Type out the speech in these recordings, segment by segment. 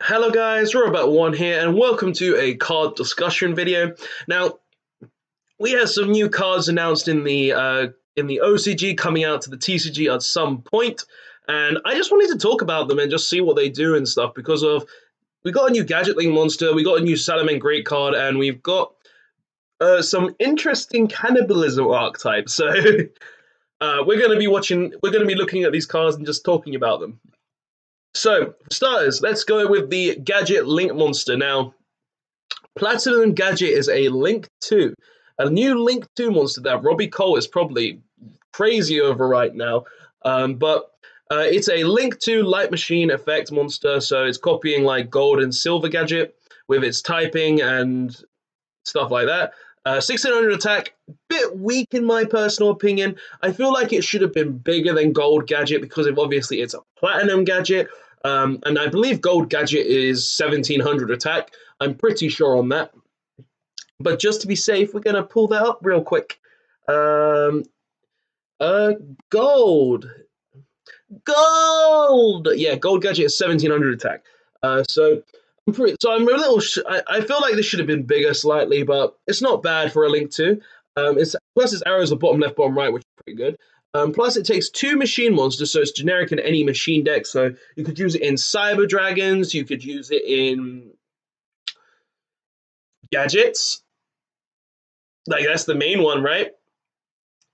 Hello guys, Robot1 here and welcome to a card discussion video. Now, we have some new cards announced in the OCG coming out to the TCG at some point, and I just wanted to talk about them and just see what they do and stuff because of we got a new Gadget Link monster, we got a new Salaman Great card, and we've got some interesting cannibalism archetypes. So we're going to be looking at these cards and just talking about them. So, for starters, let's go with the Gadget Link monster. Now, Platinum Gadget is a Link 2. A new Link 2 monster that Robbie Cole is probably crazy over right now. But it's a Link 2 Light Machine effect monster, so it's copying like Gold and Silver Gadget with its typing and stuff like that. 1600 attack, bit weak in my personal opinion. I feel like it should have been bigger than Gold Gadget because obviously it's a Platinum Gadget. And I believe Gold Gadget is 1700 attack. I'm pretty sure on that. But just to be safe, we're going to pull that up real quick. Gold. Gold! Yeah, Gold Gadget is 1700 attack. So I'm a little. I feel like this should have been bigger slightly, but it's not bad for a Link 2. Plus its arrows are bottom left, bottom right, which is pretty good. Plus it takes 2 machine monsters, so it's generic in any machine deck. So you could use it in Cyber Dragons, you could use it in Gadgets. Like that's the main one, right?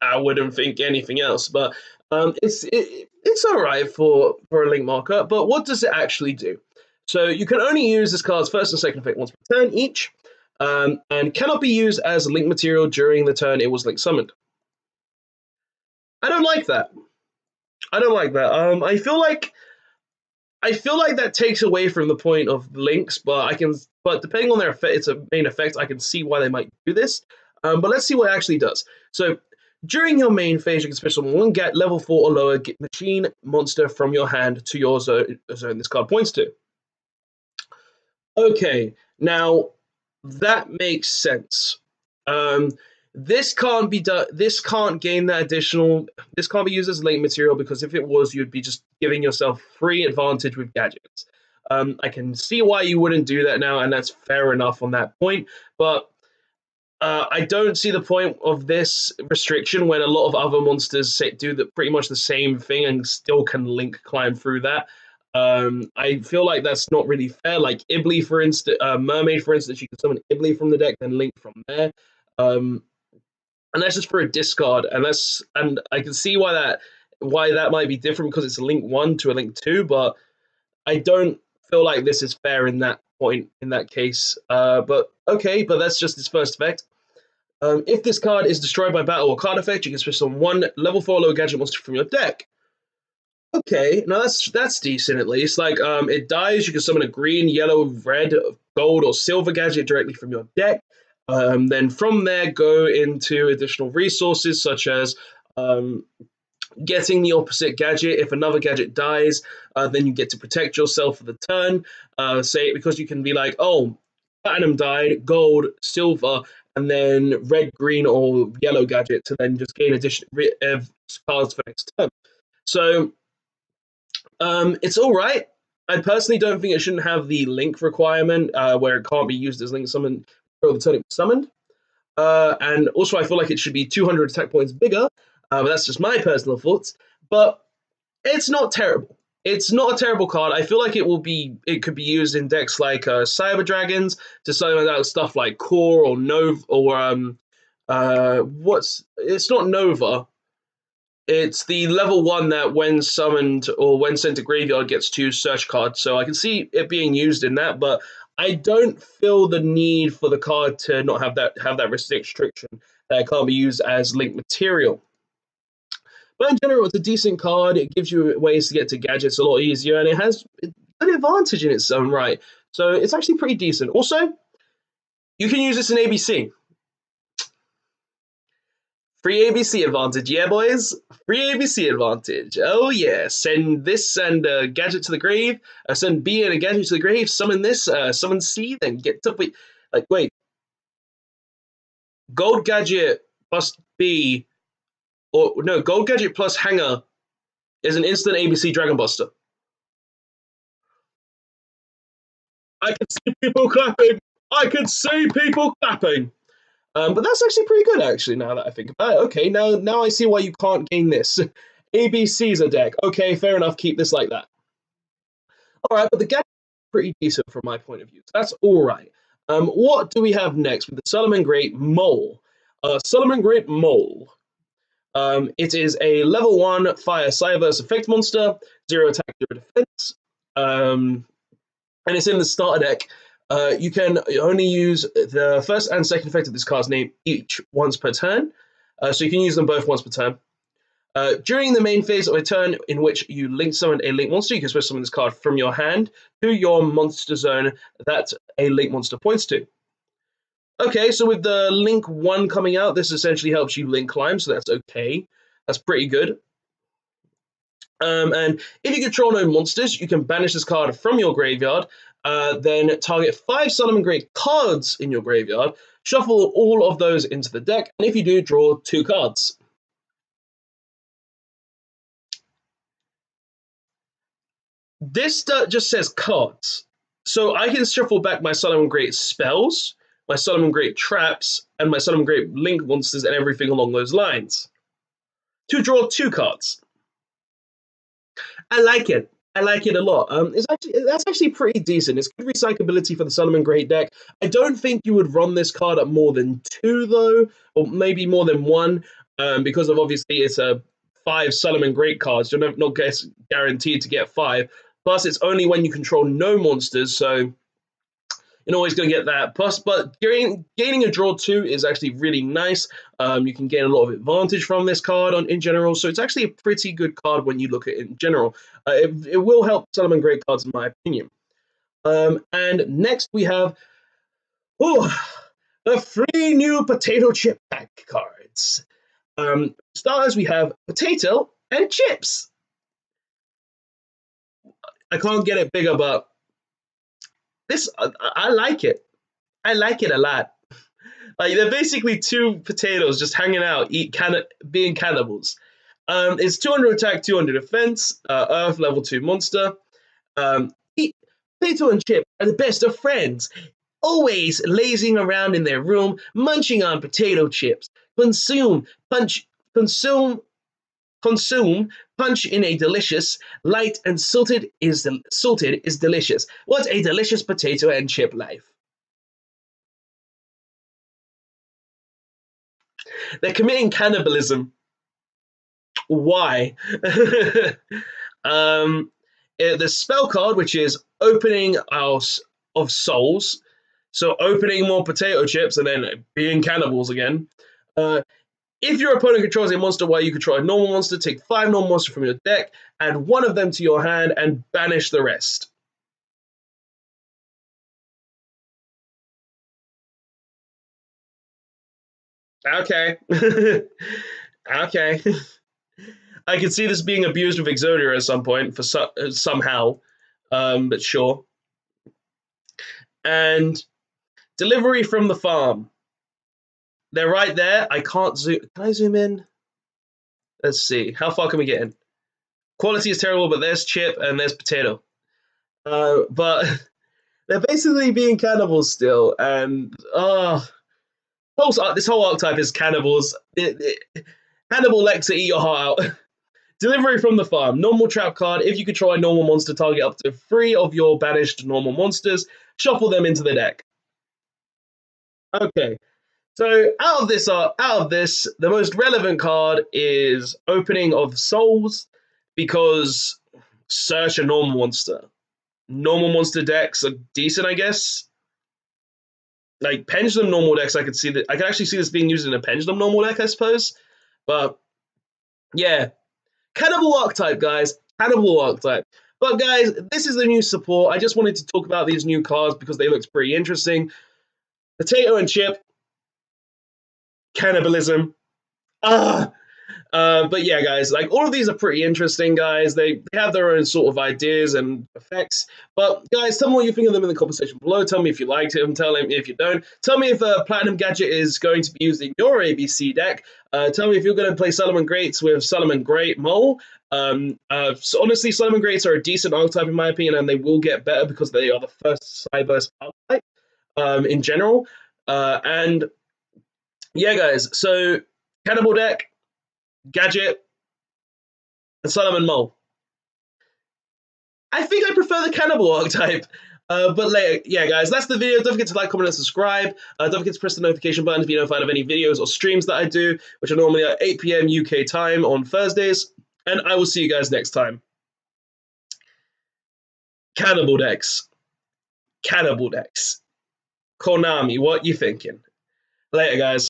I wouldn't think anything else, but it's all right for a Link marker. But what does it actually do? So you can only use this card's first and second effect once per turn each, and cannot be used as Link material during the turn it was Link summoned. I don't like that. I don't like that. I feel like that takes away from the point of links, but depending on their effect, it's a main effect. I can see why they might do this. But let's see what it actually does. So during your main phase, you can special one get level 4 or lower machine monster from your hand to your zone this card points to. Okay, now that makes sense. This can't be done. This can't gain that additional. This can't be used as link material because if it was, you'd be just giving yourself free advantage with gadgets. I can see why you wouldn't do that now, and that's fair enough on that point. But I don't see the point of this restriction when a lot of other monsters do pretty much the same thing and still can link climb through that. I feel like that's not really fair. Like Ibly, for instance, Mermaid, for instance, you can summon Ibly from the deck, then link from there. And that's just for a discard, and I can see why that might be different because it's a Link 1 to a Link 2, but I don't feel like this is fair in that point, in that case. But okay, but that's just its first effect. If this card is destroyed by battle or card effect, you can switch on 1 level 4 low gadget monster from your deck. Okay, now that's decent at least. Like, it dies, you can summon a green, yellow, red, gold, or silver gadget directly from your deck. Then from there, go into additional resources such as getting the opposite gadget. If another gadget dies, then you get to protect yourself for the turn. Say because you can be like, oh, platinum died, gold, silver, and then red, green, or yellow gadget to then just gain additional cards for next turn. So it's all right. I personally don't think it shouldn't have the link requirement where it can't be used as link summon for the turn it was summoned. And also, I feel like it should be 200 attack points bigger, but that's just my personal thoughts. But it's not terrible. It's not a terrible card. I feel like it could be used in decks like Cyber Dragons to summon out stuff like Core or Nova or it's not Nova. It's the level 1 that when summoned or when sent to graveyard gets 2 search cards. So I can see it being used in that, but I don't feel the need for the card to not have that restriction that it can't be used as link material. But in general, it's a decent card. It gives you ways to get to gadgets a lot easier, and it has an advantage in its own right. So it's actually pretty decent. Also, you can use this in ABC. Free ABC advantage, yeah, boys. Free ABC advantage. Oh yeah. Send this and a gadget to the grave. Send B and a gadget to the grave. Summon this. Summon C. Then get to wait. Gold gadget plus B, or no, gold gadget plus hanger is an instant ABC Dragon Buster. I can see people clapping. I can see people clapping. But that's actually pretty good, actually, now that I think about it. Okay, now I see why you can't gain this. ABC's a deck. Okay, fair enough. Keep this like that. All right, but the Gadget is pretty decent from my point of view. So that's all right. What do we have next with the Solomon Great Mole? Solomon Great Mole. It is a level 1 fire Cyberse effect monster, 0 attack, 0 defense. And it's in the starter deck. You can only use the first and second effect of this card's name each once per turn. So you can use them both once per turn. During the main phase of a turn in which you link summon a link monster, you can switch summon this card from your hand to your monster zone that a link monster points to. Okay, so with the Link 1 coming out, this essentially helps you Link climb, so that's okay. That's pretty good. And if you control no monsters, you can banish this card from your graveyard, then target 5 Solomon Great cards in your graveyard, shuffle all of those into the deck, and if you do, draw 2 cards. This just says cards. So I can shuffle back my Solomon Great spells, my Solomon Great traps, and my Solomon Great Link monsters and everything along those lines to draw 2 cards. I like it. I like it a lot. That's actually pretty decent. It's good recyclability for the Solomon Great deck. I don't think you would run this card at more than 2 though, or maybe more than 1, because of obviously it's a 5 Solomon Great cards. You're not guaranteed to get 5. Plus, it's only when you control no monsters, so you're always going to get that. Plus, but gaining a draw 2 is actually really nice. You can gain a lot of advantage from this card in general, so it's actually a pretty good card when you look at it in general. It will help Solomon Great cards, in my opinion. And next we have the 3 new potato chip pack cards. Starters, we have potato and chips. I can't get it bigger, but this I like it. I like it a lot. Like they're basically 2 potatoes just hanging out, being cannibals. It's 200 attack, 200 defense, Earth level 2 monster. Potato and Chip are the best of friends, always lazing around in their room, munching on potato chips. Consume, punch in a delicious, light and salted is delicious. What a delicious potato and chip life. They're committing cannibalism. Why? The spell card, which is Opening House of Souls, so opening more potato chips and then being cannibals again. If your opponent controls a monster while you control a normal monster, take 5 normal monsters from your deck, add 1 of them to your hand, and banish the rest. Okay. Okay. I could see this being abused with Exodia at some point for somehow, but sure. And delivery from the farm. They're right there. I can't zoom. Can I zoom in? Let's see. How far can we get in? Quality is terrible, but there's Chip and there's Potato. But they're basically being cannibals still. And this whole archetype is cannibals. Hannibal Lecter, eat your heart out. Delivery from the farm. Normal trap card. If you control a normal monster, target up to 3 of your banished normal monsters. Shuffle them into the deck. Okay. So out of this, the most relevant card is Opening of Souls, because search a normal monster. Normal monster decks are decent, I guess. Like Pendulum normal decks, I can actually see this being used in a Pendulum normal deck, I suppose. But yeah, Cannibal Archetype, guys. Cannibal Archetype. But guys, this is the new support. I just wanted to talk about these new cards because they looked pretty interesting. Potato and Chip. Cannibalism. But yeah, guys, like all of these are pretty interesting, guys. They have their own sort of ideas and effects. But guys, tell me what you think of them in the comment section below. Tell me if you liked them. Tell me if you don't. Tell me if Platinum Gadget is going to be used in your ABC deck. Tell me if you're going to play Solomon Greats with Solomon Great Mole. So honestly, Solomon Greats are a decent archetype in my opinion, and they will get better because they are the first Cyberse archetype in general. And yeah, guys, so Cannibal deck, Gadget, and Solomon Mole. I think I prefer the Cannibal archetype. But later, yeah, guys, that's the video. Don't forget to like, comment, and subscribe. Don't forget to press the notification button to be notified of any videos or streams that I do, which are normally at 8 p.m. UK time on Thursdays. And I will see you guys next time. Cannibal decks. Cannibal decks. Konami, what you thinking? Later, guys.